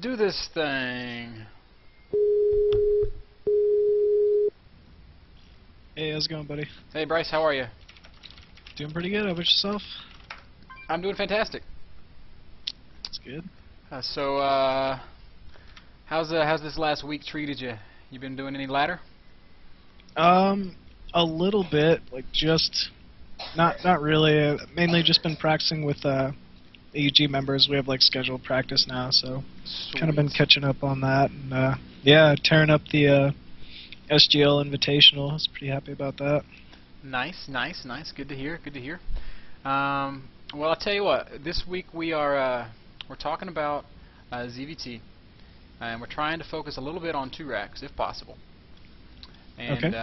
do this thing. Hey, how's it going, buddy? Hey, Bryce, how are you? Doing pretty good. How about yourself? I'm doing fantastic. That's good. How's this last week treated you? You been doing any ladder? A little bit, like just not really. Mainly just been practicing with AUG members. We have like scheduled practice now, so kind of been catching up on that. And yeah, tearing up the SGL Invitational. I was pretty happy about that. Nice. Good to hear. Well, I'll tell you what. This week we're talking about ZVT, and we're trying to focus a little bit on 2-racks if possible. And Okay.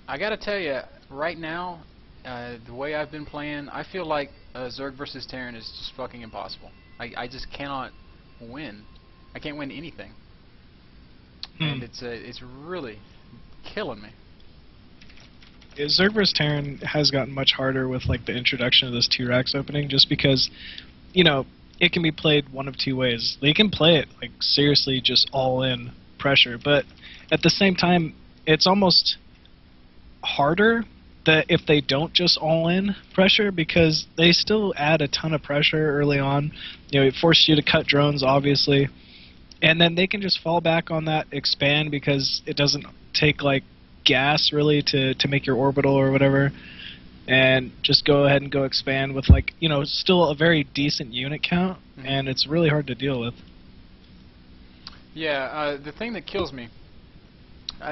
I gotta tell you, right now, the way I've been playing, I feel like Zerg versus Terran is just fucking impossible. I just cannot win. I can't win anything, and it's really killing me. Yeah, Zerg vs. Terran has gotten much harder with like the introduction of this 2-racks opening, just because, you know, it can be played one of two ways. They can play it like seriously just all in pressure, but at the same time, it's almost harder that if they don't just all in pressure, because they still add a ton of pressure early on. You know, it forces you to cut drones, obviously, and then they can just fall back on that expand because it doesn't take like gas really to make your orbital or whatever, and just go ahead and go expand with like, you know, still a very decent unit count, and it's really hard to deal with. Yeah, the thing that kills me,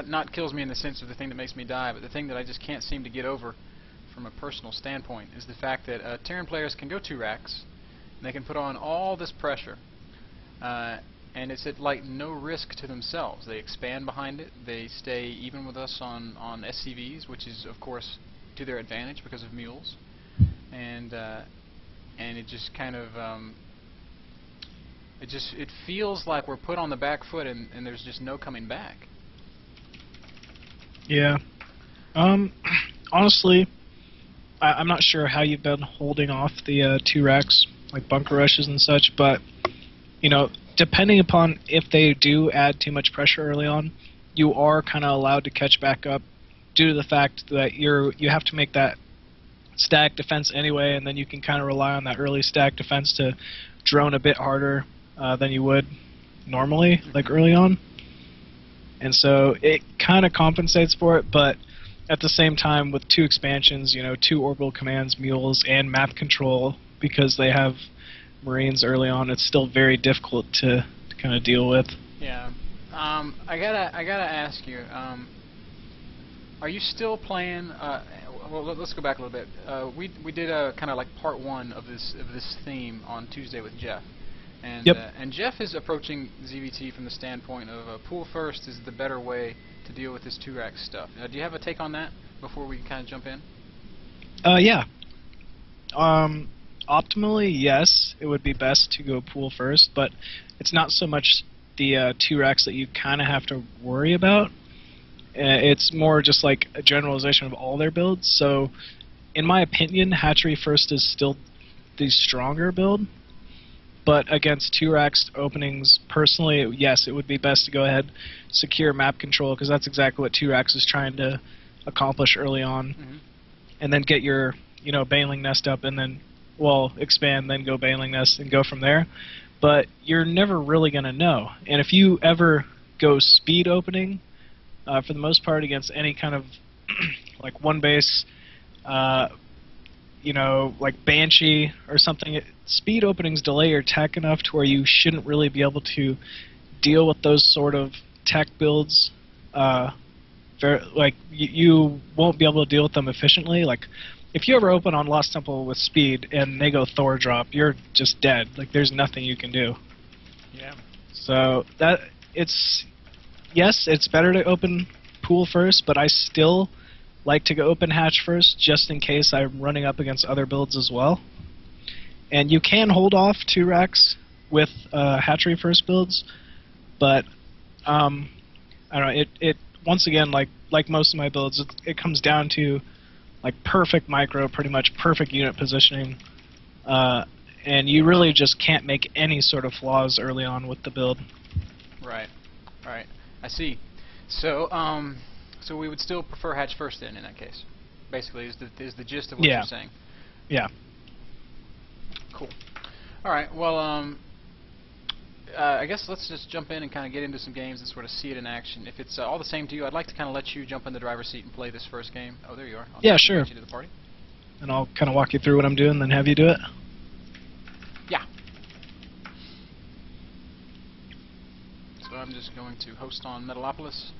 not kills me in the sense of the thing that makes me die, but the thing that I just can't seem to get over from a personal standpoint is the fact that Terran players can go 2-racks, and they can put on all this pressure, and it's at like no risk to themselves. They expand behind it, they stay even with us on SCVs, which is of course to their advantage because of mules, and it just kind of it feels like we're put on the back foot, and there's just no coming back. Yeah. Honestly, I'm not sure how you've been holding off the 2-racks, like bunker rushes and such, but, you know, depending upon if they do add too much pressure early on, you are kind of allowed to catch back up due to the fact that you have to make that stack defense anyway, and then you can kind of rely on that early stack defense to drone a bit harder than you would normally, like early on. And so it kind of compensates for it, but at the same time, with 2 expansions, you know, 2 orbital commands, mules, and map control, because they have Marines early on, it's still very difficult to kind of deal with. Yeah. I gotta ask you, are you still playing? Well, let's go back a little bit. We did a kind of like part 1 of this theme on Tuesday with Jeff. And, yep. And Jeff is approaching ZVT from the standpoint of pool first is the better way to deal with this 2-rack stuff. Do you have a take on that before we kind of jump in? Yeah. Optimally, yes, it would be best to go pool first, but it's not so much the 2-racks that you kind of have to worry about. It's more just like a generalization of all their builds. So, in my opinion, hatchery first is still the stronger build. But against 2-racks openings, personally, yes, it would be best to go ahead, secure map control, because that's exactly what 2-racks is trying to accomplish early on, and then get your, you know, Baneling Nest up, and then, well, expand, then go Baneling Nest, and go from there. But you're never really going to know. And if you ever go speed opening, for the most part, against any kind of like one base, you know, like Banshee or something, speed openings delay your tech enough to where you shouldn't really be able to deal with those sort of tech builds. Like, you won't be able to deal with them efficiently. Like, if you ever open on Lost Temple with speed and they go Thor drop, you're just dead. Like, there's nothing you can do. Yeah. So, yes, it's better to open pool first, but I still like to go open hatch first, just in case I'm running up against other builds as well. And you can hold off 2-racks with hatchery first builds, but I don't know. It once again, like most of my builds, it comes down to like perfect micro, pretty much perfect unit positioning, and you really just can't make any sort of flaws early on with the build. Right. Right. I see. So, so we would still prefer hatch first then in that case. Basically, is the gist of what you're saying. Yeah. Cool. All right. Well, I guess let's just jump in and kind of get into some games and sort of see it in action. If it's all the same to you, I'd like to kind of let you jump in the driver's seat and play this first game. Oh, there you are. Yeah, sure. Invite you to the party. And I'll kind of walk you through what I'm doing, then have you do it. Yeah. So I'm just going to host on Metalopolis.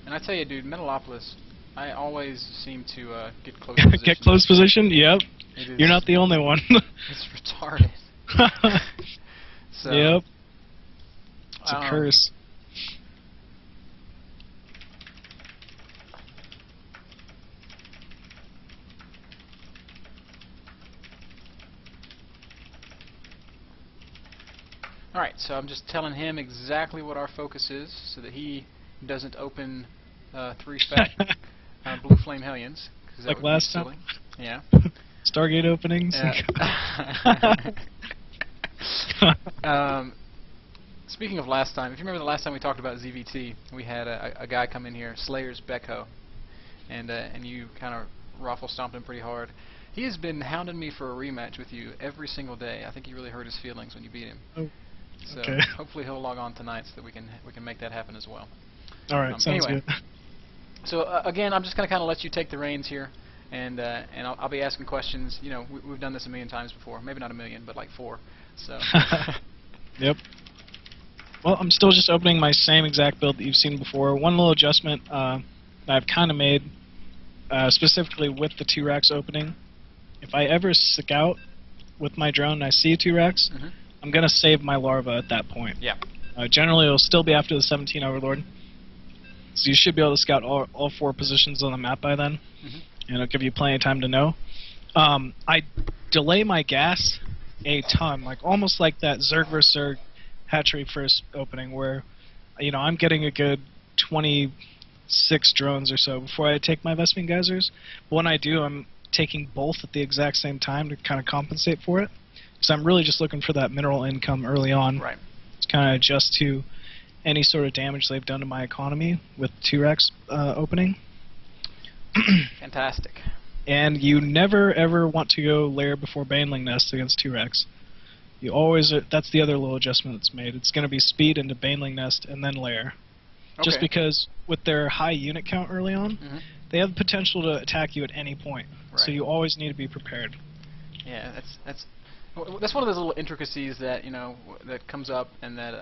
And I tell you, dude, Metalopolis, I always seem to get close position. Get close position? Yep. You're not the only one. It's retarded. So, yep. It's a curse. Alright, so I'm just telling him exactly what our focus is so that he doesn't open 3 fat Blue Flame Hellions. Like last time? Yeah. Stargate openings? Speaking of last time, if you remember the last time we talked about ZVT, we had a guy come in here, Slayer's Becco, and you kind of raffle stomped him pretty hard. He has been hounding me for a rematch with you every single day. I think he really hurt his feelings when you beat him. Oh, so okay. Hopefully he'll log on tonight so that we can make that happen as well. All right, sounds anyway, good. So again, I'm just going to kind of let you take the reins here, and I'll be asking questions. You know, we've done this a million times before. Maybe not a million, but like 4. So. Yep. Well, I'm still just opening my same exact build that you've seen before. One little adjustment that I've kind of made, specifically with the 2 racks opening. If I ever scout with my drone and I see 2 racks, I'm going to save my larva at that point. Yeah. Generally, it'll still be after the 17 Overlord. So you should be able to scout all 4 positions on the map by then, and it'll give you plenty of time to know. I delay my gas a ton, like almost like that Zerg vs. Zerg hatchery first opening, where I'm getting a good 26 drones or so before I take my Vespene Geysers. But when I do, I'm taking both at the exact same time to kind of compensate for it. So I'm really just looking for that mineral income early on. Right. To kind of adjust to any sort of damage they've done to my economy with 2 racks opening. Fantastic. And you never ever want to go lair before Baneling Nest against 2 racks. You always that's the other little adjustment that's made. It's going to be speed into Baneling Nest and then lair. Okay. Just because with their high unit count early on, they have the potential to attack you at any point. Right. So you always need to be prepared. Yeah, that's one of those little intricacies that that comes up and that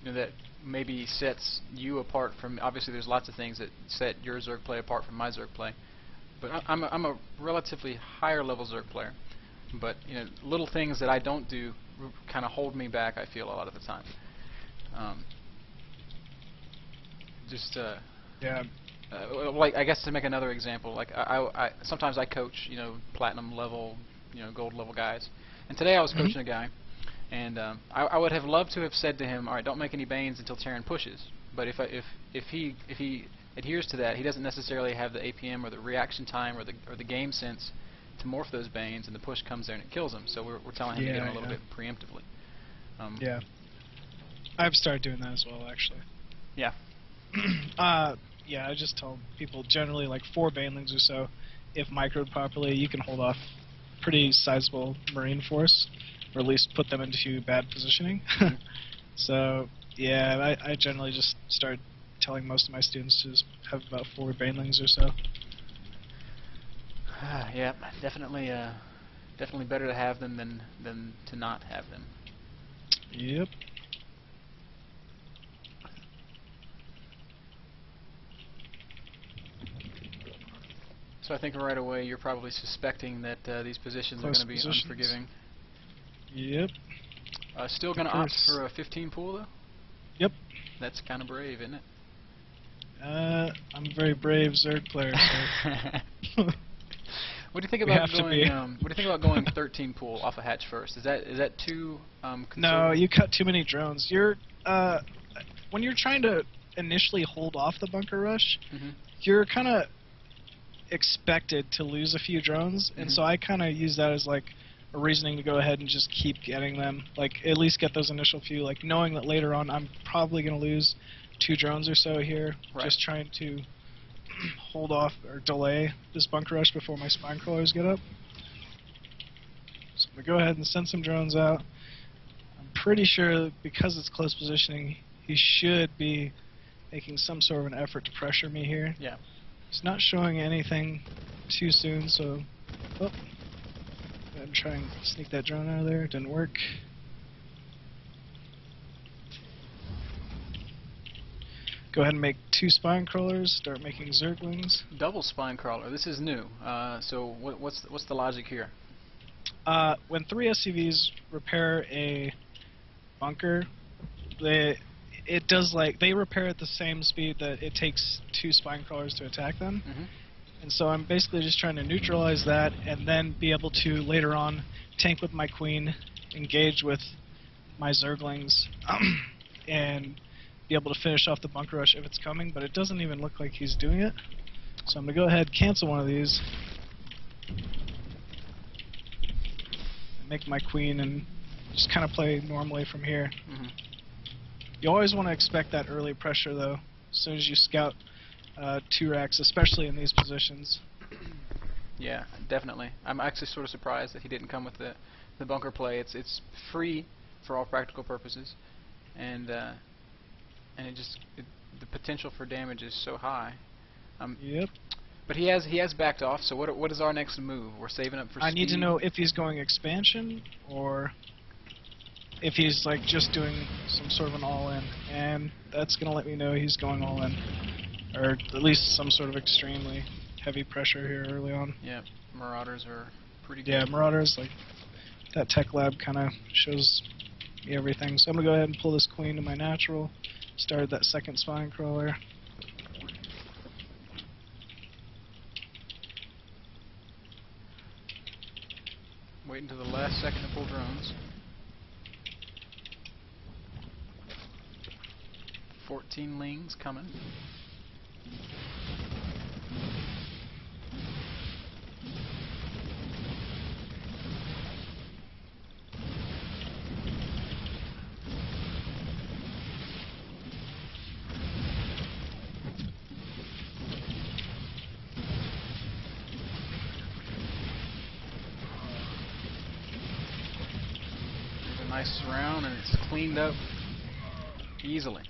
that maybe sets you apart from. Obviously, there's lots of things that set your Zerg play apart from my Zerg play. But I'm a relatively higher level Zerg player. But little things that I don't do kind of hold me back. I feel a lot of the time. Yeah. Like I guess to make another example, like I sometimes I coach platinum level, gold level guys, and today I was coaching a guy, and I would have loved to have said to him, all right, don't make any Banes until Terran pushes. But if he adheres to that, he doesn't necessarily have the APM or the reaction time or the game sense to morph those Banes, and the push comes there and it kills him. So we're telling him to get him a little bit preemptively. Yeah. I've started doing that as well, actually. Yeah. Yeah, I just tell people generally like 4 Banelings or so, if microed properly, you can hold off pretty sizable Marine force, or at least put them into bad positioning. So, yeah, I generally just start telling most of my students to just have about 4 Banelings or so. Yeah, definitely better to have them than to not have them. Yep. So I think right away you're probably suspecting that these positions are going to be unforgiving. Yep. Still going to opt for a 15 pool though? Yep. That's kind of brave, isn't it? I'm a very brave Zerg player, so. What do you think about going? What do you think about going 13 pool off a hatch first? Is that too? No, you cut too many drones. You're when you're trying to initially hold off the bunker rush, you're kind of expected to lose a few drones, and so I kind of use that as like a reasoning to go ahead and just keep getting them. Like, at least get those initial few, like, knowing that later on I'm probably going to lose 2 drones or so here, Right. just trying to hold off or delay this bunker rush before my spine crawlers get up. So I'm going to go ahead and send some drones out. I'm pretty sure because it's close positioning, he should be making some sort of an effort to pressure me here. Yeah. He's not showing anything too soon, so... Oh. I'm trying to sneak that drone out of there. It didn't work. Go ahead and make 2 spine crawlers. Start making Zerglings. Double spine crawler. This is new. So what's the logic here? When 3 SCVs repair a bunker, they repair at the same speed that it takes 2 spine crawlers to attack them. Mm-hmm. And so I'm basically just trying to neutralize that and then be able to later on tank with my queen, engage with my Zerglings, and be able to finish off the bunker rush if it's coming, but it doesn't even look like he's doing it. So I'm going to go ahead, cancel one of these, make my queen, and just kind of play normally from here. Mm-hmm. You always want to expect that early pressure, though, as soon as you scout 2 racks, especially in these positions. Yeah, definitely. I'm actually sort of surprised that he didn't come with the bunker play. It's free for all practical purposes, and the potential for damage is so high. Yep. But he has backed off. So what is our next move? We're saving up for speed. I need to know if he's going expansion or if he's like just doing some sort of an all-in, and that's gonna let me know he's going all-in, or at least some sort of extremely heavy pressure here early on. Yeah, Marauders are pretty good. Yeah, Marauders, like that tech lab kind of shows me everything. So I'm gonna go ahead and pull this queen to my natural. Started that second spine crawler. Wait until the last second to pull drones. 14 lings coming. There's a nice surround, and it's cleaned up easily.